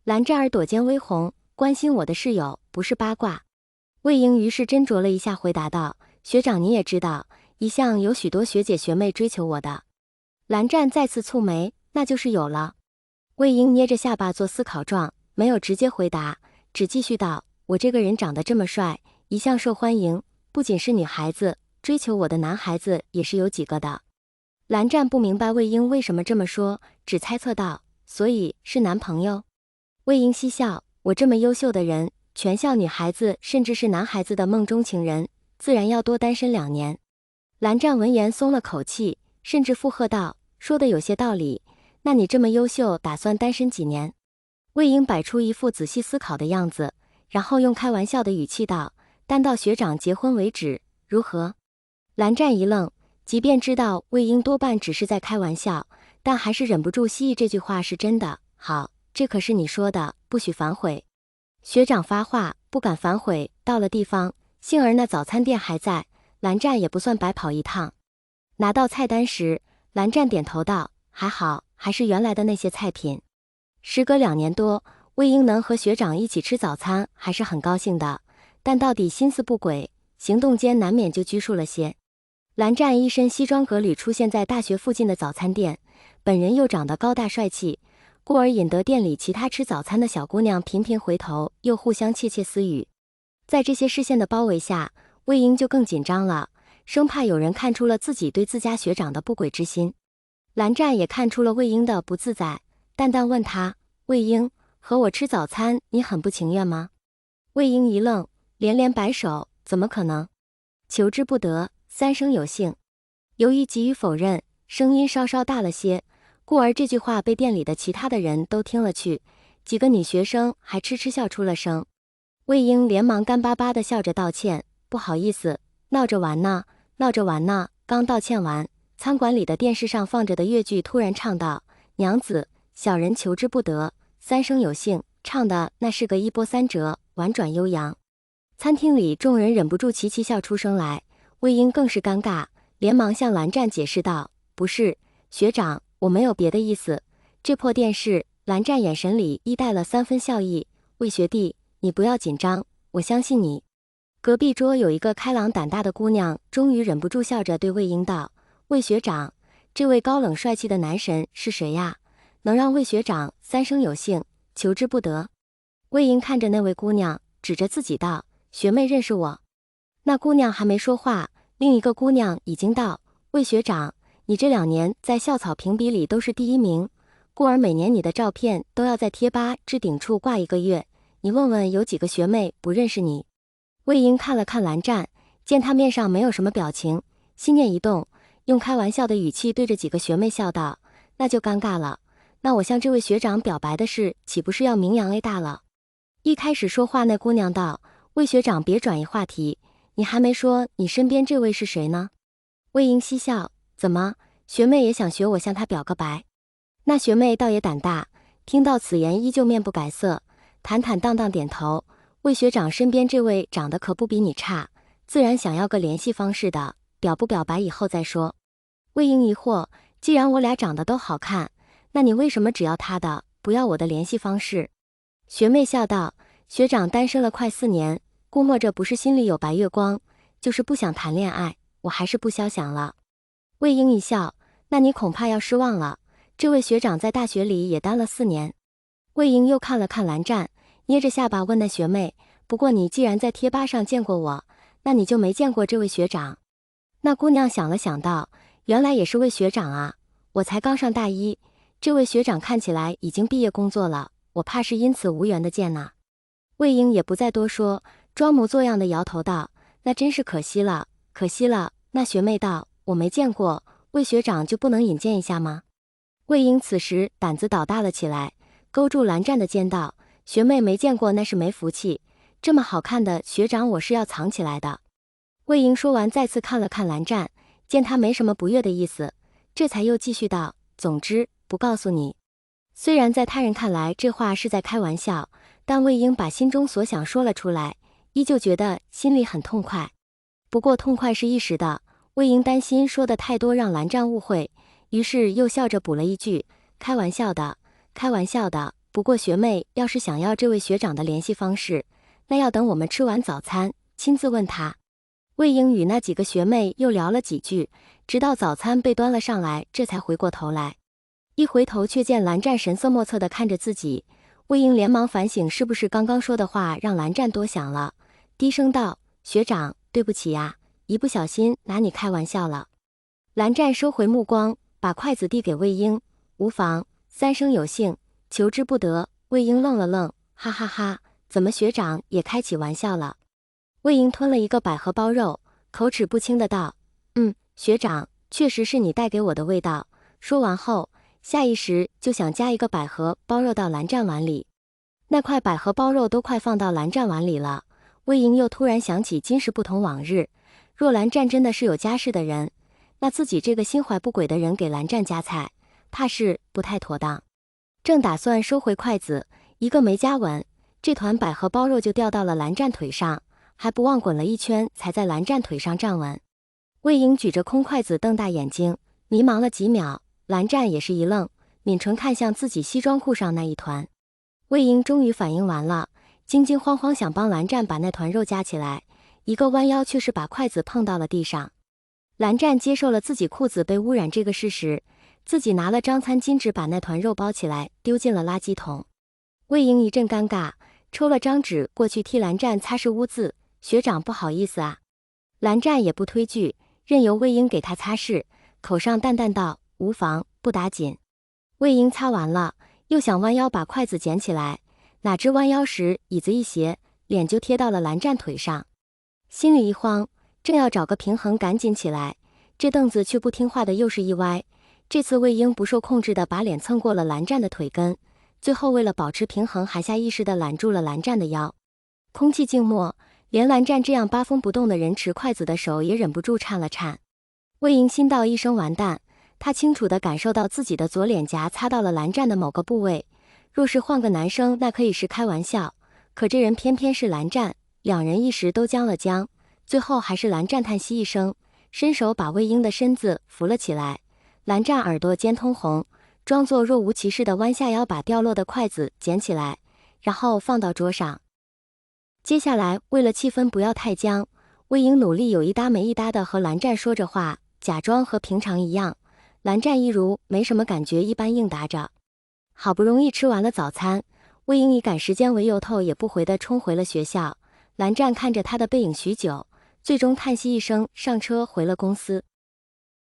蓝湛儿朵尖微红，关心我的室友，不是八卦。魏婴于是斟酌了一下，回答道：“学长，你也知道，一向有许多学姐学妹追求我的。”蓝湛再次蹙眉，那就是有了。魏婴捏着下巴做思考状，没有直接回答，只继续道：“我这个人长得这么帅，一向受欢迎，不仅是女孩子，追求我的男孩子也是有几个的。”蓝湛不明白魏婴为什么这么说，只猜测道：“所以是男朋友？”魏婴嬉笑：“我这么优秀的人，全校女孩子甚至是男孩子的梦中情人，自然要多单身2年。”蓝湛闻言松了口气，甚至附和道：“说的有些道理，那你这么优秀，打算单身几年？”魏婴摆出一副仔细思考的样子，然后用开玩笑的语气道：“单到学长结婚为止，如何？”蓝湛一愣，即便知道魏婴多半只是在开玩笑，但还是忍不住希冀这句话是真的。好，这可是你说的，不许反悔。学长发话，不敢反悔。到了地方，幸而那早餐店还在，蓝湛也不算白跑一趟。拿到菜单时，蓝湛点头道：“还好，还是原来的那些菜品。”时隔2年多，魏婴能和学长一起吃早餐，还是很高兴的。但到底心思不轨，行动间难免就拘束了些。蓝湛一身西装革履出现在大学附近的早餐店，本人又长得高大帅气，故而引得店里其他吃早餐的小姑娘频频回头，又互相窃窃私语。在这些视线的包围下，魏婴就更紧张了，生怕有人看出了自己对自家学长的不轨之心。蓝湛也看出了魏婴的不自在，淡淡问他：“魏婴，和我吃早餐，你很不情愿吗？”魏婴一愣，连连摆手：“怎么可能？求之不得，三生有幸。”由于急于否认，声音稍稍大了些，故而这句话被店里的其他的人都听了去，几个女学生还痴痴笑出了声。魏婴连忙干巴巴地笑着道歉：“不好意思，闹着玩呢，闹着玩呢。”刚道歉完，餐馆里的电视上放着的越剧突然唱道：“娘子，小人求之不得，三生有幸。”唱的那是个一波三折，婉转悠扬。餐厅里众人忍不住齐齐笑出声来，魏婴更是尴尬，连忙向蓝湛解释道：“不是，学长，我没有别的意思。这破电视。”蓝湛眼神里亦带了3分笑意：“魏学弟，你不要紧张，我相信你。”隔壁桌有一个开朗胆大的姑娘，终于忍不住笑着对魏婴道：“魏学长，这位高冷帅气的男神是谁呀？能让魏学长三生有幸，求之不得。”魏婴看着那位姑娘，指着自己道：“学妹认识我？”那姑娘还没说话，另一个姑娘已经道：“魏学长，你这2年在校草评比里都是第1名，故而每年你的照片都要在贴吧置顶处挂1个月，你问问有几个学妹不认识你？”魏婴看了看蓝湛，见他面上没有什么表情，心念一动，用开玩笑的语气对着几个学妹笑道：“那就尴尬了，那我向这位学长表白的事，岂不是要名扬 A 大了？”一开始说话那姑娘道：“魏学长别转移话题，你还没说你身边这位是谁呢？”魏婴嬉笑：“怎么，学妹也想学我向他表个白？”那学妹倒也胆大，听到此言依旧面不改色，坦坦荡荡点头：“魏学长身边这位长得可不比你差，自然想要个联系方式的，表不表白以后再说。”魏婴疑惑：“既然我俩长得都好看，那你为什么只要他的，不要我的联系方式？”学妹笑道：“学长单身了快4年，估摸着不是心里有白月光，就是不想谈恋爱，我还是不消想了。”魏婴一笑：“那你恐怕要失望了，这位学长在大学里也单了4年。”魏婴又看了看蓝湛，捏着下巴问那学妹：“不过你既然在贴吧上见过我，那你就没见过这位学长？”那姑娘想了想道：“原来也是位学长啊，我才刚上大1，这位学长看起来已经毕业工作了，我怕是因此无缘的见呐。”魏婴也不再多说，装模作样的摇头道：“那真是可惜了，可惜了。”那学妹道：“我没见过，魏学长就不能引荐一下吗？”魏婴此时胆子倒大了起来，勾住蓝湛的肩道：“学妹没见过那是没福气，这么好看的学长我是要藏起来的。”魏婴说完再次看了看蓝湛，见他没什么不悦的意思，这才又继续道：“总之不告诉你。”虽然在他人看来这话是在开玩笑，但魏婴把心中所想说了出来，依旧觉得心里很痛快。不过痛快是一时的，魏婴担心说的太多让蓝湛误会，于是又笑着补了一句：“开玩笑的，开玩笑的，不过学妹要是想要这位学长的联系方式，那要等我们吃完早餐，亲自问他。魏婴与那几个学妹又聊了几句，直到早餐被端了上来，这才回过头来。一回头却见蓝湛神色莫测地看着自己，魏婴连忙反省是不是刚刚说的话让蓝湛多想了，低声道：“学长，对不起呀，一不小心拿你开玩笑了。”蓝湛收回目光，把筷子递给魏婴：“无妨，三生有幸，求之不得。”魏婴愣了愣，哈哈哈，怎么学长也开起玩笑了？魏婴吞了一个百合包肉，口齿不清的道：“学长，确实是你带给我的味道。”说完后，下意识就想加一个百合包肉到蓝湛碗里。那块百合包肉都快放到蓝湛碗里了，魏婴又突然想起今时不同往日，若蓝湛真的是有家室的人，那自己这个心怀不轨的人给蓝湛夹菜，怕是不太妥当。正打算收回筷子，一个没夹稳，这团百合包肉就掉到了蓝湛腿上，还不忘滚了一圈才在蓝湛腿上站稳。魏婴举着空筷子瞪大眼睛，迷茫了几秒，蓝湛也是一愣，抿唇看向自己西装裤上那一团。魏婴终于反应完了，惊惊慌慌想帮蓝湛把那团肉夹起来，一个弯腰却是把筷子碰到了地上。蓝湛接受了自己裤子被污染这个事实，自己拿了张餐巾纸把那团肉包起来丢进了垃圾桶。魏婴一阵尴尬，抽了张纸过去替蓝湛擦拭污渍：“学长不好意思啊。”蓝湛也不推拒，任由魏婴给他擦拭，口上淡淡道：“无妨，不打紧。”魏婴擦完了，又想弯腰把筷子捡起来，哪知弯腰时椅子一斜，脸就贴到了蓝湛腿上。心里一慌，正要找个平衡赶紧起来，这凳子却不听话的又是一歪。这次魏婴不受控制的把脸蹭过了蓝湛的腿根，最后为了保持平衡还下意识的揽住了蓝湛的腰。空气静默，连蓝湛这样八风不动的人持筷子的手也忍不住颤了颤。魏婴心道一声完蛋，他清楚地感受到自己的左脸颊擦到了蓝湛的某个部位，若是换个男生那可以是开玩笑，可这人偏偏是蓝湛，两人一时都僵了僵，最后还是蓝湛叹息一声，伸手把魏婴的身子扶了起来。蓝湛耳朵尖通红，装作若无其事地弯下腰把掉落的筷子捡起来，然后放到桌上。接下来为了气氛不要太僵，魏婴努力有一搭没一搭地和蓝湛说着话，假装和平常一样。蓝湛一如没什么感觉一般应答着。好不容易吃完了早餐，魏婴以赶时间为由头也不回地冲回了学校。蓝湛看着他的背影许久，最终叹息一声，上车回了公司。